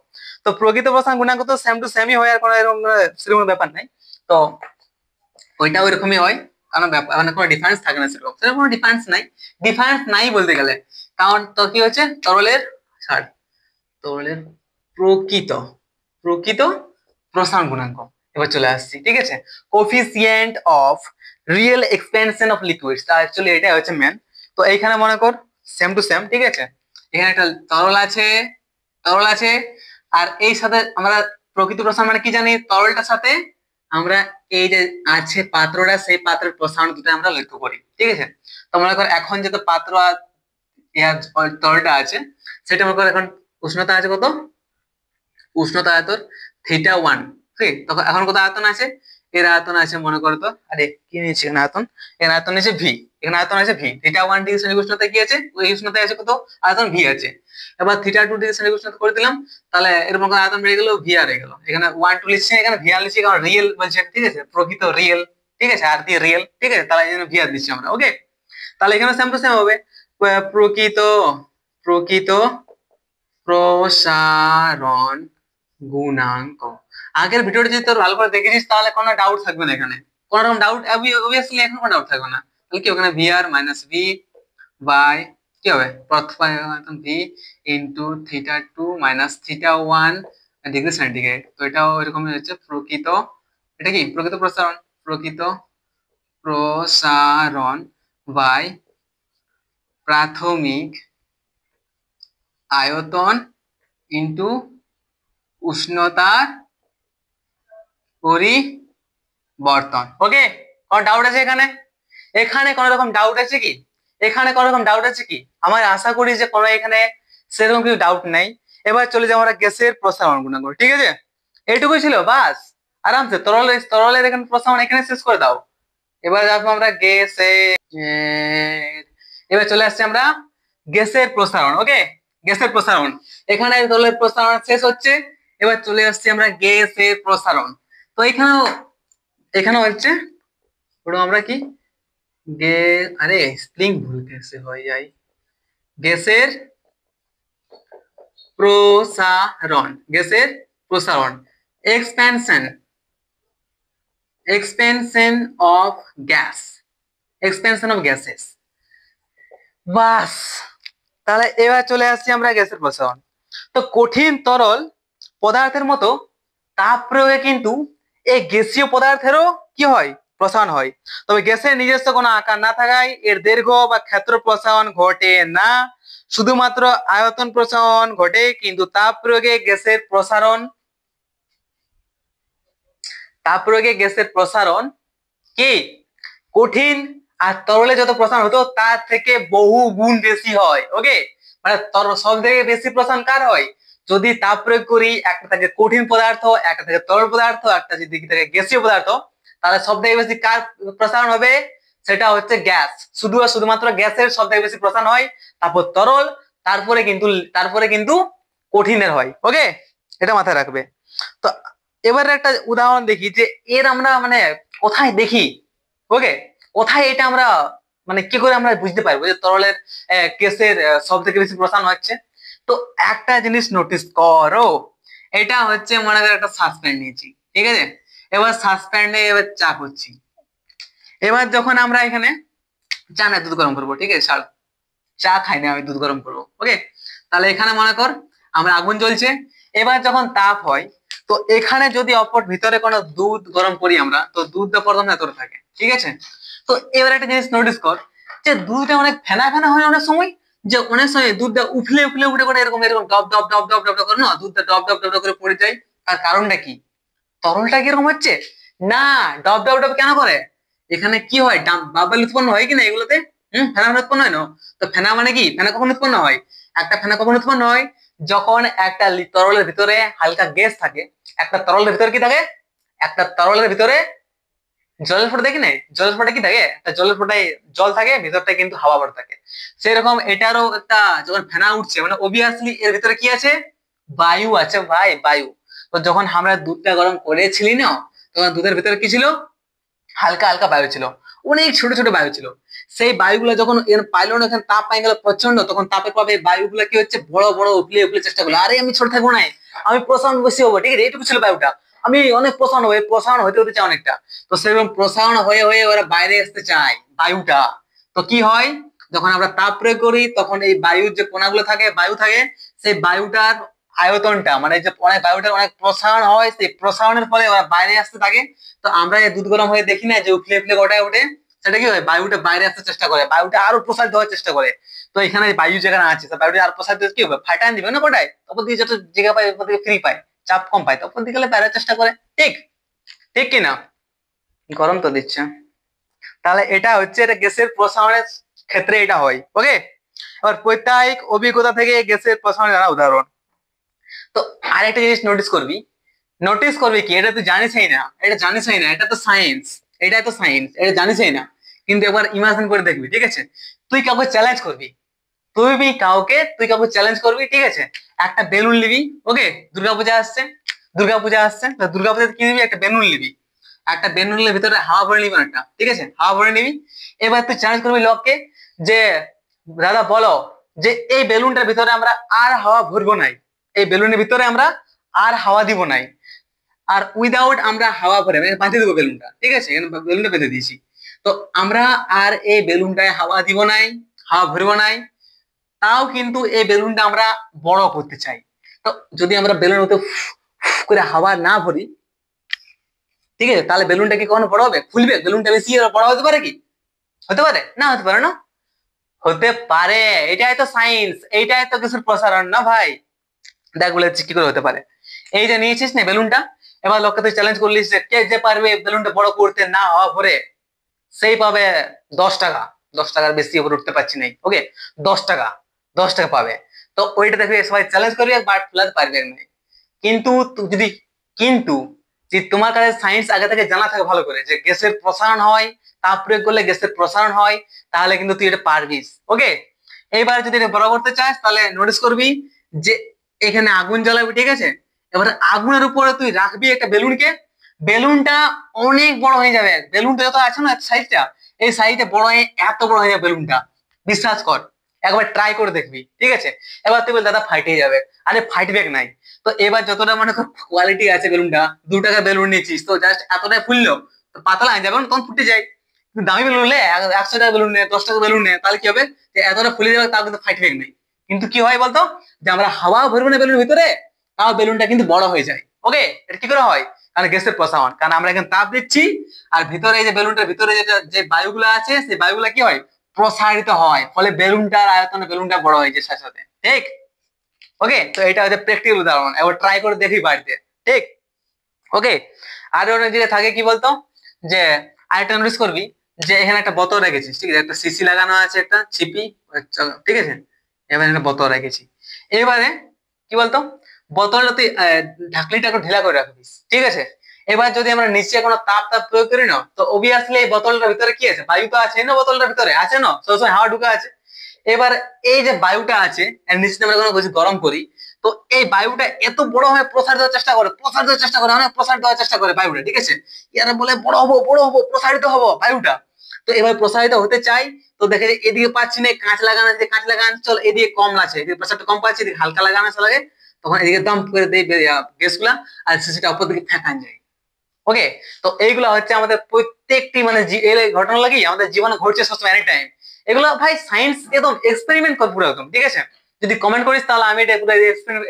Speaker 1: তো প্রকৃত প্রসারণ গুণাঙ্ক তো সেম টু সেমই হয়, আর কোনো এরকম সেরকম ব্যাপার নাই, তো ওইটা ওইরকমই হয়, কারণ মানে কোনো ডিফারেন্স থাকে না, সেরকম কোনো ডিফারেন্স নাই বলতে গেলে, কারণ তো কি হচ্ছে তরলের প্রকৃত প্রসারণ গুণাঙ্ক। এবার চলে আসছি, ঠিক আছে, coefficient of real expansion of liquids, actually এটা হচ্ছে মেন। তো এইখানে মনে কর সেম টু সেম, ঠিক আছে, এখানে একটা তরল আছে, আর এই সাথে আমরা প্রকৃত প্রসারণ মানে কি জানি, তরলটার সাথে আমরা এই যে আছে পাত্রটা, সেই পাত্রের প্রসারণ দুটো আমরা লক্ষ্য করি, ঠিক আছে। তো মনে কর এখন যেহেতু পাত্র আর তরলটা আছে, সেটা মনে কর এখন উষ্ণতা আছে কত, উষ্ণতা আয়তন θ1, ঠিক, তখন এখন কত আয়তন আছে, এর আয়তন আছে মনে করো তো, আরে কি নিয়েছি এখানে আয়তন, এর আয়তন নিয়েছে V, এখানে আয়তন আছে ভি, থিটা 1 ডিগ্রি সেন্টিগ্রেড উষ্ণতা কি আছে, ওই উষ্ণতায় আছে কত, আয়তন ভি আছে। এবার থিটা 2 ডিগ্রি সেন্টিগ্রেড উষ্ণতা করে দিলাম, তাহলে এরকম করে আয়তন বেড়ে গেল, ভি আর হয়ে গেল। এখানে 1 2 লিখছি, এখানে ভি আর লিখছি, কারণ রিয়েল বলছে, ঠিক আছে, প্রকৃত রিয়েল, ঠিক আছে, আর দিয়ে রিয়েল, ঠিক আছে, তাহলে এই জন্য ভি আর দিচ্ছি আমরা। ওকে, তাহলে এখানে সেম টু সেম হবে, প্রকৃত প্রকৃত প্রসারণ গুণাঙ্ক। আগের ভিডিওটা যদি তোর ভালো করে দেখেছিস তাহলে কোনো ডাউট থাকবে না, এখানে কোনো রকম ডাউট অবভিয়াসলি এখন কোনো ডাউট থাকবে না। তাহলে কি ওখানে ভি আর মাইনাস ভি বাই কি হবে, প্রথম V into theta 2 minus theta 1 degree centigrade. তো এটাও এরকমই হচ্ছে প্রকৃত, এটা কি প্রকৃত প্রসারণ, প্রকৃত প্রসারণ বাই প্রাথমিক আয়তন ইন্টু উষ্ণতার পরিবর্তন। ওকে, কোন ডাউট আছে এখানে, এখানে কোন রকম ডাউট আছে কি, এখানে কোন রকম ডাউট আছে কি, আমার আশা করি যে কোনো এখানে সেরকম কিছু ডাউট নেই। এবার চলে যাবো আমরা গ্যাসের প্রসারণ গুণাঙ্ক, ঠিক আছে, এইটুকুই ছিল বাস, আরামসে তরলের এখানে প্রসারণ এখানে শেষ করে দাও। এবার যাবো আমরা গ্যাসের, এবার চলে আসছি আমরা গ্যাসের প্রসারণ। ওকে, গ্যাসের প্রসারণ, এখানে তরলের প্রসারণ শেষ হচ্ছে, এবার চলে আসছি আমরা গ্যাসের প্রসারণ। তো এখানেও হচ্ছে ওটা আমরা কি আরে স্প্লিং ভুল কেসে হয়ে যায়, গ্যাসের প্রসারণ, গ্যাসের প্রসারণ, expansion expansion of gas, expansion of gases. বাস, তাহলে এবার চলে আসছি আমরা গ্যাসের প্রসারণ। তো কঠিন তরল পদার্থের মতো তাপ প্রয়োগে কিন্তু এই গ্যাসীয় পদার্থেরও কি হয়, প্রসারণ হয়। তবে গ্যাসের নিজস্ব কোনো আকার না থাকায় এর দৈর্ঘ্য বা ক্ষেত্র প্রসারণ ঘটে না, শুধুমাত্র আয়তন প্রসারণ ঘটে। কিন্তু তাপ প্রয়োগে গ্যাসের প্রসারণ কি কঠিন আর তরলে যত প্রসারণ হতো তার থেকে বহু গুণ বেশি হয়। ওকে, মানে সব থেকে বেশি প্রসারণ কার হয়, যদি তাপ প্রয়োগ করি, একটা থাকে কঠিন পদার্থ, একটা থাকে তরল পদার্থ, একটা যদি থাকে গ্যাসীয় পদার্থ, তাহলে সব থেকে বেশি কার প্রসারণ হবে, সেটা হচ্ছে গ্যাস। শুধুমাত্র গ্যাসের সব থেকে বেশি প্রসারণ হয়, তারপর তরল, তারপরে কিন্তু কঠিনের হয়। ওকে, এটা মাথায় রাখবে। তো এবারে একটা উদাহরণ দেখি যে এর আমরা মানে কোথায় দেখি। ওকে, কোথায় এটা আমরা মানে কি করে আমরা বুঝতে পারবো যে তরলের কেসের সব থেকে বেশি প্রসারণ হচ্ছে। তো একটা জিনিস নোটিস করো, এটা হচ্ছে মনে করো একটা সাসপেন্ড নিয়েছি, ঠিক আছে, এবার সাসপেন্ডে এবার চা করছি। এবার যখন আমরা এখানে চা না দুধ গরম করবো, ঠিক আছে, চা খাই না আমি, দুধ গরম করবো। ওকে, তাহলে এখানে মনে কর আমরা আগুন জ্বলছে, এবার যখন তাপ হয়, তো এখানে যদি অপর ভিতরে কোনো দুধ গরম করি আমরা, তো দুধটা প্রথম ভেতরে থাকে, ঠিক আছে। তো এবার একটা জিনিস নোটিস কর যে দুধটা অনেক ফেনা ফেনা হয় অনেক সময়, যে অনেক সময় দুধটা উফলে উফলে উঠে করে এরকম এরকম ডব ডব ডব ডব ডব করে না, দুধটা ডব ডব ডব করে পড়ে যায়। তার কারণটা কি, তরলটা কিরকম হচ্ছে না, ডব ডব ডব কেন করে, এখানে কি হয়, বাবল উৎপন্ন হয় কিনা এগুলোতে, ফেনা ফেনা উৎপন্ন হয় না। তো ফেনা মানে কি, ফেনা কখন উৎপন্ন হয়, একটা ফেনা কখন উৎপন্ন হয়, যখন একটা তরলের ভিতরে হালকা গ্যাস থাকে, একটা তরলের ভিতরে কি থাকে, একটা তরলের ভিতরে জলের ফোঁটা দেখি না, জলের ফোঁটা কি থাকে, একটা জলের ফোঁটায় জল থাকে, ভিতরটা কিন্তু হাওয়া ভরা থাকে। সেরকম এটারও একটা যখন ফেনা উঠছে, মানে অবভিয়াসলি এর ভিতরে কি আছে, বায়ু আছে ভাই, বায়ু। তো যখন আমরা দুধটা গরম করেছিলি না, তখন দুধের ভিতরে কি ছিল, হালকা হালকা বায়ু ছিল, অনেক ছোট ছোট বায়ু ছিল। সেই বায়ুগুলো যখন পাইলো না, এখানে তাপ পাই গেল প্রচন্ড, তখন তাপের প্রভাবে বায়ুগুলো কি হচ্ছে, বড় বড় উফলে উফলে চেষ্টা করলো, আরে আমি ছোট থাকবো না, আমি প্রসারণ বেশি হবো, ঠিক আছে, এইটুকু ছিল বায়ুটা, আমি অনেক প্রসারণ হবো, প্রসারণ হতে হতে চাই অনেকটা। তো সেরকম প্রসারণ হয়ে হয়ে ওরা বাইরে আসতে চায় বায়ুটা। তো কি হয়, যখন আমরা তাপ প্রয়োগ করি, তখন এই বায়ুর যে কণাগুলো থাকে, বায়ু থাকে, সেই বায়ুটার আয়তনটা মানে যে অনেক বায়ুটার অনেক প্রসারণ হয়, সেই প্রসারণের ফলে ওরা বাইরে আসতে থাকে। তো আমরা এই দুধ গরম হয়ে দেখি না যে উফলে উফলে গোটায় ওঠে, সেটা কি হয়, বায়ুটা বাইরে আসতে চেষ্টা করে, বায়ুটা আরো প্রসারিত হওয়ার চেষ্টা করে। তো এখানে বায়ু যেখানে আছে, বায়ুটা আরো প্রসারিত কি হবে, ফাটান দিবে না গোটায়, তখন দিকে যত জায়গা পায় ওপর দিকে ফ্রি পায়, চাপ কম পায়, তখন দিকে বাইরে চেষ্টা করে। ঠিক ঠিক কিনা, গরম তো দিচ্ছে। তাহলে এটা হচ্ছে, এটা গ্যাসের প্রসারণের ক্ষেত্রে এটা হয়। ওকে, এবার বৈজ্ঞানিক অভিজ্ঞতা থেকে গ্যাসের প্রসারণের জানা উদাহরণ। তো আরেকটা জিনিস নোটিস করবি কি, এটা তুই জানিসই না, এটা তো সায়েন্স, এটা জানিসই না, কিন্তু একবার ইমাজিন করে দেখবি, ঠিক আছে? তুই কাউকে চ্যালেঞ্জ করবি, তুই কাউকে চ্যালেঞ্জ করবি, ঠিক আছে? একটা বেলুন নিবি, ওকে? দুর্গাপূজা আসছে, তো দুর্গাপূজাতে কি নিবি? একটা বেলুন নিবি, একটা বেলুনের ভিতরে হাওয়া ভরে নিবি একটা, ঠিক আছে? হাওয়া ভরে নিবি। এবার তুই চ্যালেঞ্জ করবি লোককে যে দাদা বলো যে এই বেলুনটার ভিতরে আমরা আর হাওয়া ভরবো নাই, এই বেলুনের ভিতরে আমরা আর হাওয়া দিব নাই, আর উইদাউট আমরা হাওয়া ভরে মানে বাঁধে দেবো বেলুনটা, ঠিক আছে? এখানে বেলুনটা বেঁধে দিয়েছি। তো আমরা আর এই বেলুনটায় হাওয়া দিব নাই, হাওয়া ভরবো নাই, তাও কিন্তু এই বেলুনটা আমরা বড় করতে চাই। তো যদি আমরা বেলুনের মধ্যে করে হাওয়া না ভরি, ঠিক আছে, তাহলে বেলুনটা কি কখনো বড় হবে? ফুলবে? বেলুনটা বেশি বড় হতে পারে কি? হতে পারে না? হতে পারে না? হতে পারে। এটাই তো সায়েন্স, এইটাই তো কিছুর প্রসারণ না ভাই। দেখ বলে কি করে হতে পারে। এই যে নিয়েছিস না বেলুনটা, এবার লোককে তুই চ্যালেঞ্জ করলিস যে কে যে পারবে বেলুনটা বড় করতে না হাওয়া ভরে, সেই পাবে 10 টাকা। 10 টাকার বেশি ওপর উঠতে পারছি নাই, ওকে? 10 টাকা, 10 টাকা পাবে। তো ওইটা দেখবি সবাই চ্যালেঞ্জ করবি, বাট ফেলাতে পারবে না। কিন্তু যদি কিন্তু যদি তোমার কাছে সায়েন্স আগে থেকে জানা থাকে ভালো করে যে গ্যাসের প্রসারণ হয়, তাপ প্রয়োগ করলে গ্যাসের প্রসারণ হয়, তাহলে কিন্তু তুই এটা পারবিস, ওকে? এইবার যদি এটা বড় করতে চাস তাহলে নোটিস করবি যে এখানে আগুন জ্বালাবি, ঠিক আছে? এবার আগুনের উপরে তুই রাখবি একটা বেলুনকে, বেলুনটা অনেক বড় হয়ে যাবে। বেলুনটা যত আছে না সাইজটা, এই সাইজে বড় হয়ে এত বড় হয়ে যাবে বেলুনটা, বিশ্বাস কর, একবার ট্রাই করে দেখবি, ঠিক আছে? এবার তুই বল দাদা ফাইটে যাবে, আরে ফাইটবে নাই। তো এবার যতটা মানে কোয়ালিটি আছে বেলুনটা, 2 টাকা বেলুন নিয়েছিস তো জাস্ট এতটাই ফুললো, তো পাতলা হয়ে যাবে না, তখন ফুটে যায়। কিন্তু দামি বেলুন নিলে 100 টাকা বেলুন নে, 10 টাকা বেলুন নে, তাহলে কি হবে? যে এতটা ফুলে যাবে তাও কিন্তু ফাইটবে নাই। কিন্তু কি হয় বলতো, যে আমরা হাওয়া ভরবো না বেলুনের ভিতরে, তাও বেলুনটা কিন্তু বড় হয়ে যায়, ওকে? এটা কি করে হয়? কারণ গ্যাসের প্রসারণ, কারণ আমরা এখানে তাপ দিচ্ছি, আর ভিতরে এই যে বেলুনটার ভিতরে যেটা যে বায়ুগুলো আছে, সেই বায়ুগুলা কি হয়? প্রসারিত হয়, ফলে বেলুনটার আয়তনে বেলুনটা বড় হয়ে যায় সাথে সাথে, ঠিক? ওকে, তো এটা হচ্ছে প্র্যাকটিক্যাল উদাহরণ, এবার ট্রাই করে দেখি বাড়িতে, ঠিক? ওকে। আর অনেক জায়গায় থাকে কি বলতো, যে আরেকটা নোটিস করবি যে এখানে একটা বোতল রেখেছিস, ঠিক আছে? একটা সিসি লাগানো আছে, একটা ছিপি, ঠিক আছে? এবার একটা বোতল রেখেছি। এবারে কি বলতো, বোতলটা তুই ঢাকনিটা একটু ঢিলা করে রাখবিস, ঠিক আছে? এবার যদি আমরা নিচে কোনো তাপ তাপ প্রয়োগ করি না, তো অবভিয়াসলি এই বোতলটার ভিতরে কি আছে? বায়ু তো আছে না, বোতলটার ভিতরে আছে না, সবসময় হাওয়া ঢুকে আছে। এবার এই যে বায়ুটা আছে, এর নিচে আমরা কোনো কিছু গরম করি, তো এই বায়ুটা এত বড় হয়ে প্রসারিত হওয়ার চেষ্টা করে, অনেক প্রসারিত হওয়ার চেষ্টা করে বায়ুটা, ঠিক আছে? ইয়ারা বলে বড় হবো, প্রসারিত হবো বায়ুটা। তো এবার প্রসারিত হতে চাই, তো দেখে যে এদিকে পাচ্ছি না, কাঁচ লাগানো আছে, কাঁচ লাগানো চল, এদিকে কম আছে, এদিকে প্রেসারটা কম পাচ্ছি, এদিকে হালকা লাগানো লাগে, তখন এদিকে দম করে দেয় গ্যাস গুলা, আর সিসিটা উপর দিকে ফেঁকান যায়, ওকে? তো এইগুলো হচ্ছে আমাদের প্রত্যেকটি মানে এই ঘটনা লাগি আমাদের জীবনে ঘটছে সবসময়, এনি টাইম। এগুলো ভাই সায়েন্স একদম এক্সপেরিমেন্ট কর পুরো একদম, ঠিক আছে? যদি কমেন্ট করিস তাহলে আমি এটা পুরো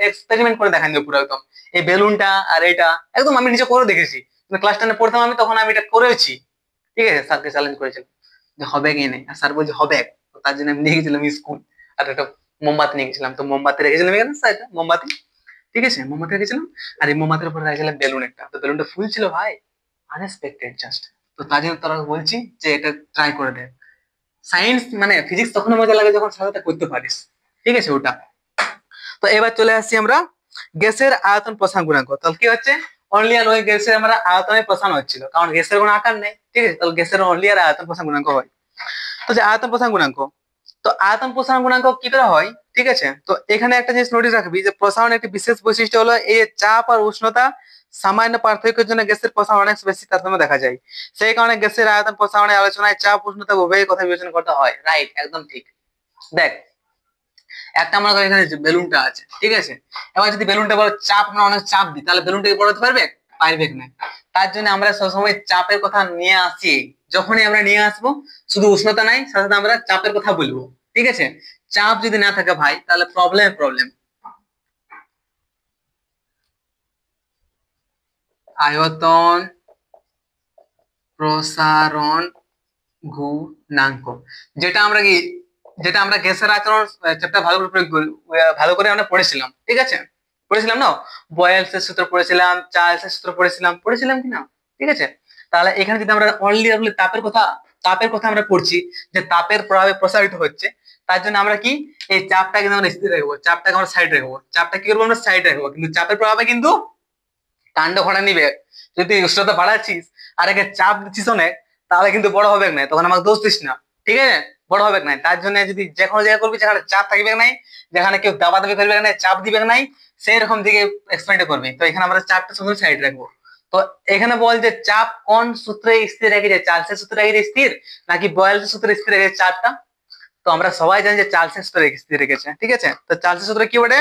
Speaker 1: এক্সপেরিমেন্ট করে দেখাই দেবো পুরো একদম। এই বেলুনটা আর এটা একদম আমি নিজে করে দেখেছি, ক্লাস 10 পড়তাম আমি, তখন আমি এটা করেছি, ঠিক আছে? স্যারকে চ্যালেঞ্জ করেছিলাম যে হবে কি নেই, আর স্যার বলছে হবে। তো তার জন্য আমি নিয়ে গেছিলাম স্কুল, আর একটা মোমবাতি নিয়ে গেছিলাম, তো মোমবাতি রেখেছিলাম এখানে স্যার, মোমবাতি, ঠিক আছে? মোমবাতি রেখেছিলাম, আর এই মোমবাতির উপরে রেখেছিলাম বেলুন একটা, তো বেলুনটা ফুল ছিল ভাই, আনএক্সপেক্টেড জাস্ট। তো তার জন্য তোরা বলছি যে এটা ট্রাই করে দেখ। সায়েন্স মানে ফিজিক্স তখন মজা লাগে যখন সাথে করতে পারিস, ঠিক আছে? ওটা। তো এবার চলে আসছি আমরা গ্যাসের আয়তন প্রসারণ গুণাঙ্ক। তাহলে কি হচ্ছে, অনলি আর ওই গ্যাসের আমরা আয়তনে প্রসারণ হচ্ছিল, কারণ গ্যাসের কোনো আকার নেই, ঠিক আছে? তাহলে গ্যাসের অনলি আর আয়তন প্রসারণ গুণাঙ্ক হয়। তো যে আয়তন প্রসারণ গুণাঙ্ক, তো আয়তন প্রসারণ গুণাঙ্ক কি করে হয়, ঠিক আছে? তো এখানে একটা জিনিস নোটিস রাখবি যে প্রসারণের একটি বিশেষ বৈশিষ্ট্য হলো এই যে চাপ আর উষ্ণতা সামান্য পার্থক্যের জন্য গ্যাসের প্রসারণ অনেক বেশি তারতম্য দেখা যায়। সেই কারণে গ্যাসের আয়তন প্রসারণের আলোচনায় চাপ উষ্ণতা উভয়ের কথা বিবেচনা করতে হয়, রাইট, একদম ঠিক। দেখ, একটা মনে করি এখানে বেলুনটা আছে, ঠিক আছে? এবার যদি বেলুনটা বড় চাপ, আমরা অনেক চাপ দিই, তাহলে বেলুনটাকে বড় হতে পারবে? পারবে না। তার জন্য আমরা সবসময় চাপের কথা নিয়ে আসি, যখনই আমরা নিয়ে আসবো শুধু উষ্ণতা নাই, সাথে সাথে আমরা চাপের কথা বলবো, ঠিক আছে? চাপ যদি না থাকে ভাই, তাহলে প্রবলেম। আয়তন প্রসারণ গুণাঙ্ক, যেটা আমরা কি, যেটা আমরা গ্যাসের আচরণ চ্যাপ্টার ভালো করে ভালো করে আমরা পড়েছিলাম, ঠিক আছে? পড়েছিলাম না? বয়েলস এর সূত্র পড়েছিলাম, চার্লস এর সূত্র পড়েছিলাম কি না? ঠিক আছে? তাহলে এখানে যদি আমরা অনলি তাপের কথা আমরা পড়ছি, যে তাপের প্রভাবে প্রসারিত হচ্ছে, তার জন্য আমরা কি এই চাপটা কিন্তু আমরা স্থির রাখবো, চাপটাকে আমরা সাইড রাখবো, চাপটা কি করবো আমরা সাইড রাখবো, কিন্তু চাপের প্রভাবে কিন্তু কাণ্ড ঘটা নিবে। যদি উষ্ণতা বাড়াচ্ছিস আর একে চাপ দিচ্ছিস অনেক, তাহলে কিন্তু বড় হবে না, তখন আমাকে দোষ দিস না, ঠিক আছে? বড় হবে না, তার জন্য যদি যে কোনো জায়গা করবি যেখানে চাপ থাকবে নাই, যেখানে কেউ দাবাদাবি করবে না, চাপ দিবে নাই, সেই রকম দিকে এক্সপ্লেন করবি। তো এখানে আমরা চাপটা শুধু সাইড রাখবো। তো এখানে বল যে চাপ কোন সূত্রে স্থির রেখেছে, চার্লসের সূত্রে রেখেছে স্থির, নাকি বয়েলসের সূত্রে স্থির রেখেছে চাপটা? তো আমরা সবাই জানি যে চার্লসের সূত্রে স্থির রেখেছে, ঠিক আছে? তো চার্লসের সূত্রে কি বলে,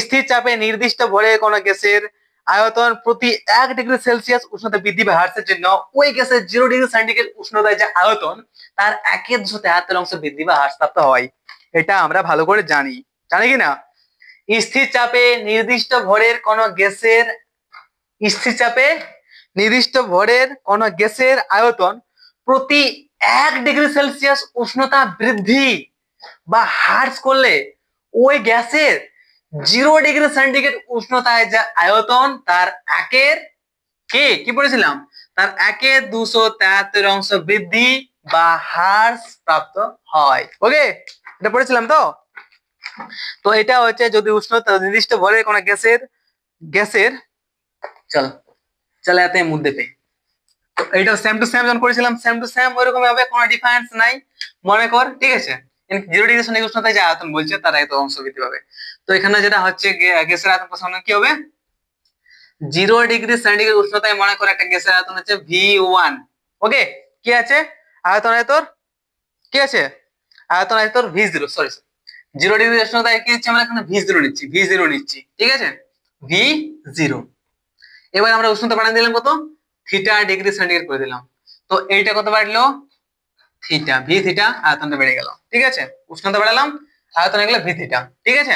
Speaker 1: স্থির চাপে নির্দিষ্ট ভরে কোন গ্যাসের আয়তন প্রতি 1 ডিগ্রি সেলসিয়াস উষ্ণতা বৃদ্ধি বা হ্রাসের জন্য ওই গ্যাসের 0 ডিগ্রি সেন্টিগ্রেড উষ্ণতায় যে আয়তন তার 1/273 বৃদ্ধি বা হ্রাস প্রাপ্ত হয়। এটা আমরা ভালো করে জানি, জানি কি না? স্থির চাপে নির্দিষ্ট ভরের কোন গ্যাসের, স্থির চাপে নির্দিষ্ট ভরের কোন গ্যাসের আয়তন প্রতি 1 ডিগ্রি সেলসিয়াস উষ্ণতা বৃদ্ধি বা হ্রাস করলে ওই গ্যাসের 0 ডিগ্রি সেন্টিগ্রেড উষ্ণতায় যে আয়তন তার একের কি বলেছিলাম, তার 1/273 বৃদ্ধি বা হ্রাস প্রাপ্ত হয়। ওকে, এটা পড়েছিলাম তো। তো এটা হচ্ছে যদি উষ্ণতা নির্দিষ্ট ভরের কোন গ্যাসের গ্যাসের চল চলে এত মধ্যে পে, তো এটা সেম টু সেম যখন করেছিলাম সেম টু সেম ওইরকম ভাবে, কোনো ডিফারেন্স নাই মনে কর, ঠিক আছে? 0 ডিগ্রি সেন্টিগ্রেড উষ্ণতায় যে আয়তন বলছে তার এত অংশ বৃদ্ধি পাবে। তো এখানে যেটা হচ্ছে গ্যাসের আয়তন প্রসারণ কি হবে, 0 ডিগ্রি সেন্টিগ্রেড উষ্ণতায় মনে করে একটা গ্যাসের আয়তন হচ্ছে V1। ওকে, কি আছে আয়তন, তোর কি আছে আয়তন, তোর V0, সরি 0 ডিগ্রি উষ্ণতায় কি হচ্ছে, আমরা এখানে V0 নিচ্ছি, V0 নিচ্ছি, ঠিক আছে? V0। এবার আমরা উষ্ণতা বাড়িয়ে দিলাম কত, θ°C করে দিলাম। তো এইটা কত বাড়লো, থিটা, ভি থিটা, আয়তনটা বেড়ে গেল, ঠিক আছে? উষ্ণতা বাড়ালাম, আয়তন হয়ে গেল ভি থিটা, ঠিক আছে?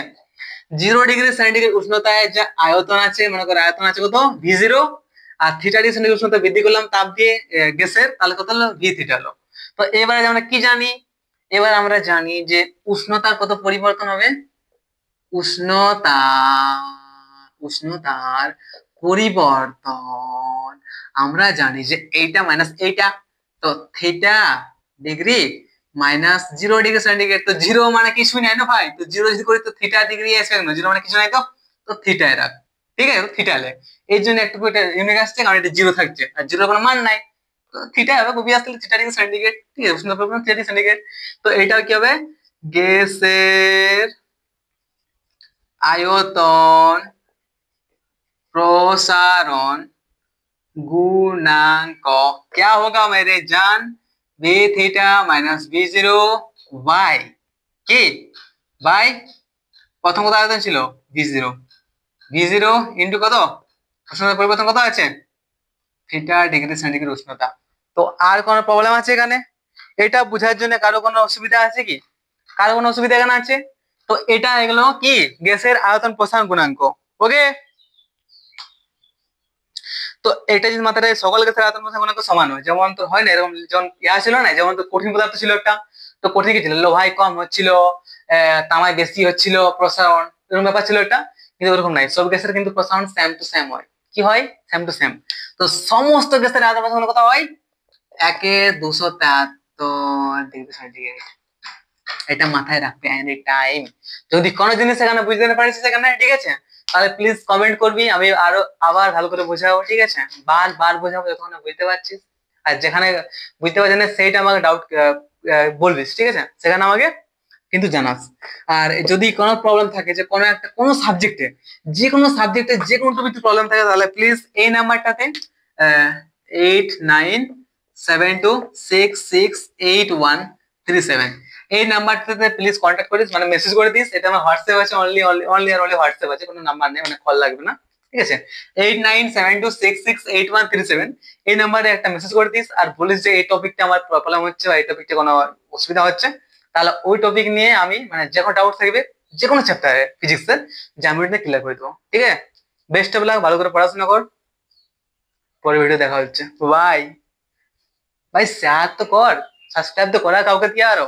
Speaker 1: 0 ডিগ্রি সেন্টিগ্রেড উষ্ণতায় যে আয়তন আছে, মনে করো আয়তন আছে কত V0, আর θ°C উষ্ণতা বৃদ্ধি করলাম তাপ দিয়ে গ্যাসের, তাহলে কত হলো ভি থিটা হলো। তো এবারে আমরা কি জানি, এবার আমরা জানি যে উষ্ণতার কত পরিবর্তন হবে, উষ্ণতা উষ্ণতার পরিবর্তন আমরা জানি যে এইটা মাইনাস এইটা, তো θ°C মাইনাস 0 ডিগ্রি সেন্টিগ্রেড, তো 0 মানে কিছু নাই না ভাই, তো 0 যদি করি তো θ°C আসবে না, 0 মানে কিছু নাই, তো থিটায় রাখ, ঠিক আছে? থিটা লে, এই জন্য একটু এটা ইউনিক আসছে, কারণ এটা 0 থাকছে আর 0 কোনো মান নাই, তো থিটা হবে কবি আসলে θ°C, ঠিক আছে? উষ্ণতা পরিবর্তন θ°C। তো এইটাও কি হবে, গ্যাসের आयतन प्रसारण गुणांक क्या होगा मेरे जान, v theta minus v0 by কি বাই প্রথম কত আয়তন ছিল v0, v0 ইনটু কত উষ্ণতার পরিবর্তন কত আছে θ°C উষ্ণতা। তো আর কোনো প্রবলেম আছে এখানে, এটা বোঝার জন্য কারো কোনো অসুবিধা আছে কি, কারো কোনো অসুবিধা এখানে আছে? তো এটা এগুলো কি গ্যাসের আয়তন প্রসারণ গুণাঙ্ক। ওকে, তো এটা যদি মাথায় সকল গ্যাসের আয়তন প্রসারণ গুণাঙ্ক সমান হয়, যেমন তো হয় না এরকম, যেমন ইয়া ছিল না, যেমন তো কঠিন পদার্থ ছিল একটা, তো কঠিন কি ছিল, লোহায় কম হচ্ছিল, তামায় বেশি হচ্ছিল প্রসারণ, এরকম ব্যাপার ছিল একটা। কিন্তু ওরকম নাই, সব গ্যাসের কিন্তু প্রসারণ সেম টু সেম হয়। কি হয়, সেম টু সেম। তো সমস্ত গ্যাসের আয়তন প্রসারণ কত হয়, 1/273 ডিগ্রি সেন্টিগ্রেড। এটা মাথায় রাখবে এনি টাইম। যদি কোনো জিনিস এখানে বুঝতে না পারিস সেখানে, ঠিক আছে, তাহলে প্লিজ কমেন্ট করবি, আমি আরো আবার ভালো করে বোঝাবো, ঠিক আছে? বার বোঝাবো যতক্ষণ না বুঝতে পারছিস, আর যেখানে বুঝতে পারছিস না সেইটা আমাকে ডাউট বলবিস, ঠিক আছে? সেখানে আমাকে কিন্তু জানাস। আর যদি কোনো প্রবলেম থাকে যে কোনো সাবজেক্টে, যে কোনো সাবজেক্টে যে কোনো টপিকে প্রবলেম থাকে, তাহলে প্লিজ এই নাম্বারটাতে 8972668137 এই নাম্বারটাতে প্লিজ কন্ট্যাক্ট করিস, মানে মেসেজ করে দিস। এটা আমার হোয়াটসঅ্যাপ আছে, অনলি আর অনলি হোয়াটসঅ্যাপ আছে, কোনো নাম্বার নেই, মানে কল লাগবে না, ঠিক আছে? 8972668137 এই নাম্বারে একটা মেসেজ করে দিস, আর বলিস যে এই টপিকটা আমার প্রবলেম হচ্ছে বা এই টপিকটা কোনো অসুবিধা হচ্ছে, তাহলে ওই টপিক নিয়ে আমি মানে যে কোনো ডাউট থাকবে যে কোনো চ্যাপ্টারে ফিজিক্সের, যে আমি এটা ক্লিয়ার করে দেবো, ঠিক আছে? বেস্ট অফ লাক, ভালো করে পড়াশোনা কর, পরে ভিডিও দেখা হচ্ছে। বাই ভাই, শেয়ার তো কর, সাবস্ক্রাইব তো করা কাউকে দিয়ে আরো।